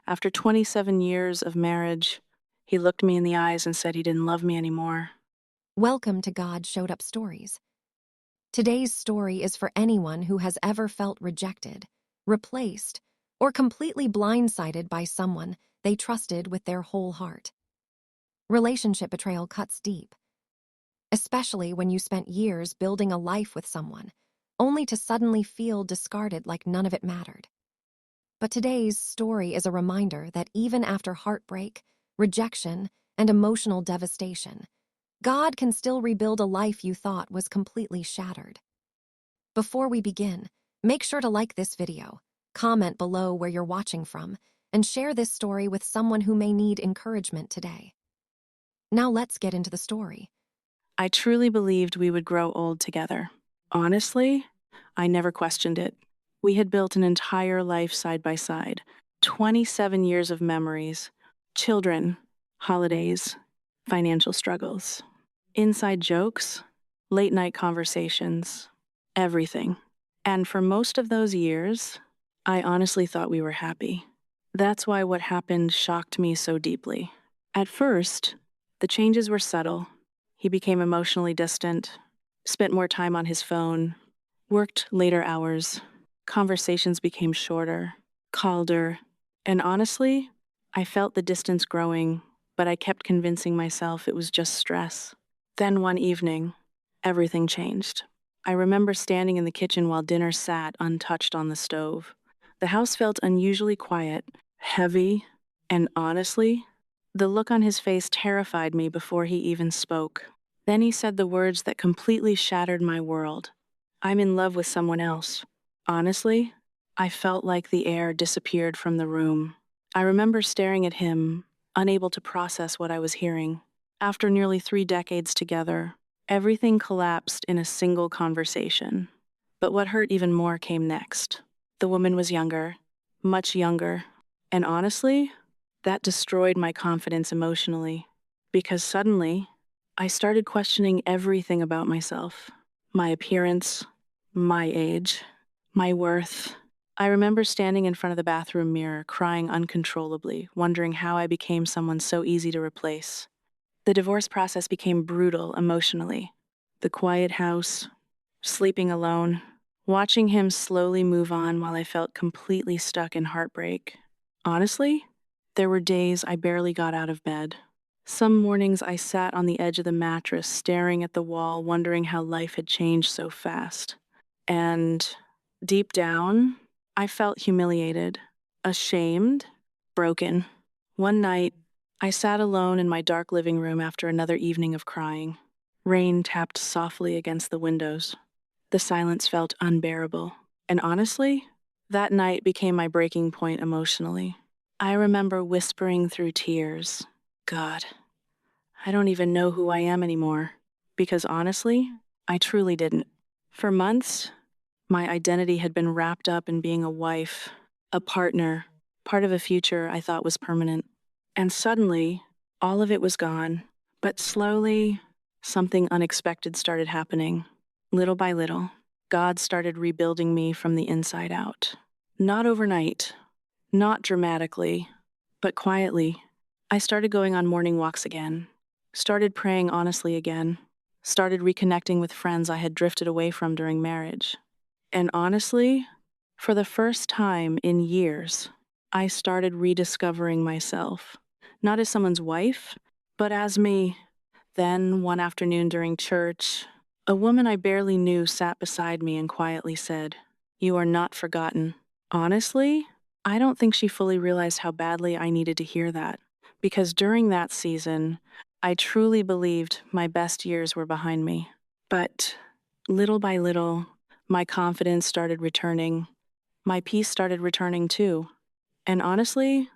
After 27 years of marriage, he looked me in the eyes and said he didn't love me anymore. Welcome to God Showed Up Stories. Today's story is for anyone who has ever felt rejected, replaced, or completely blindsided by someone they trusted with their whole heart. Relationship betrayal cuts deep, especially when you spent years building a life with someone, only to suddenly feel discarded like none of it mattered. But today's story is a reminder that even after heartbreak, rejection, and emotional devastation, God can still rebuild a life you thought was completely shattered. Before we begin, make sure to like this video, comment below where you're watching from, and share this story with someone who may need encouragement today. Now let's get into the story. I truly believed we would grow old together. Honestly, I never questioned it. We had built an entire life side by side, 27 years of memories, children, holidays, financial struggles, inside jokes, late night conversations, everything. And for most of those years, I honestly thought we were happy. That's why what happened shocked me so deeply. At first, the changes were subtle. He became emotionally distant, spent more time on his phone, worked later hours. Conversations became shorter, colder, and honestly, I felt the distance growing, but I kept convincing myself it was just stress. Then one evening, everything changed. I remember standing in the kitchen while dinner sat untouched on the stove. The house felt unusually quiet, heavy, and honestly, the look on his face terrified me before he even spoke. Then he said the words that completely shattered my world. I'm in love with someone else. Honestly, I felt like the air disappeared from the room. I remember staring at him, unable to process what I was hearing. After nearly 3 decades together, everything collapsed in a single conversation. But what hurt even more came next. The woman was younger, much younger, and honestly, that destroyed my confidence emotionally. Because suddenly, I started questioning everything about myself. My appearance, my age, my worth. I remember standing in front of the bathroom mirror, crying uncontrollably, wondering how I became someone so easy to replace. The divorce process became brutal emotionally. The quiet house, sleeping alone, watching him slowly move on while I felt completely stuck in heartbreak. Honestly, there were days I barely got out of bed. Some mornings I sat on the edge of the mattress, staring at the wall, wondering how life had changed so fast. And deep down, I felt humiliated, ashamed, broken. One night, I sat alone in my dark living room after another evening of crying. Rain tapped softly against the windows. The silence felt unbearable. And honestly, that night became my breaking point emotionally. I remember whispering through tears, God, I don't even know who I am anymore. Because honestly, I truly didn't. For months, my identity had been wrapped up in being a wife, a partner, part of a future I thought was permanent. And suddenly, all of it was gone. But slowly, something unexpected started happening. Little by little, God started rebuilding me from the inside out. Not overnight, not dramatically, but quietly. I started going on morning walks again, started praying honestly again, started reconnecting with friends I had drifted away from during marriage. And honestly, for the first time in years, I started rediscovering myself, not as someone's wife, but as me. Then, one afternoon during church, a woman I barely knew sat beside me and quietly said, "You are not forgotten." Honestly, I don't think she fully realized how badly I needed to hear that, because during that season, I truly believed my best years were behind me. But little by little, my confidence started returning. My peace started returning too. And honestly,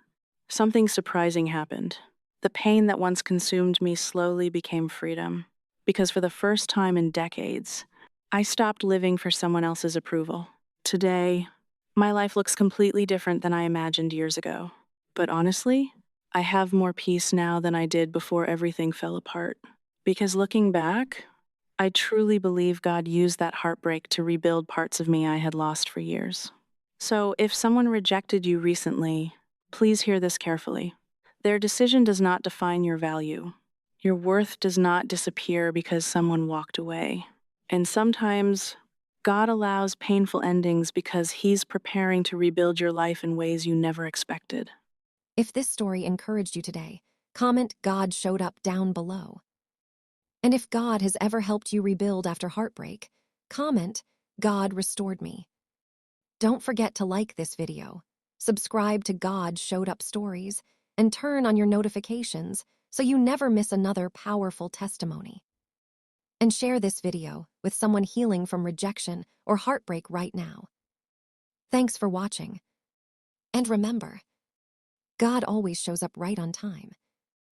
something surprising happened. The pain that once consumed me slowly became freedom. Because for the first time in decades, I stopped living for someone else's approval. Today, my life looks completely different than I imagined years ago. But honestly, I have more peace now than I did before everything fell apart. Because looking back, I truly believe God used that heartbreak to rebuild parts of me I had lost for years. So if someone rejected you recently, Please hear this carefully. Their decision does not define your value. Your worth does not disappear because someone walked away. And sometimes, God allows painful endings because He's preparing to rebuild your life in ways you never expected. If this story encouraged you today, comment "God showed up" down below. And if God has ever helped you rebuild after heartbreak, comment "God restored me." Don't forget to like this video, subscribe to God Showed Up Stories, and turn on your notifications so you never miss another powerful testimony. And share this video with someone healing from rejection or heartbreak right now. Thanks for watching. And remember, God always shows up right on time.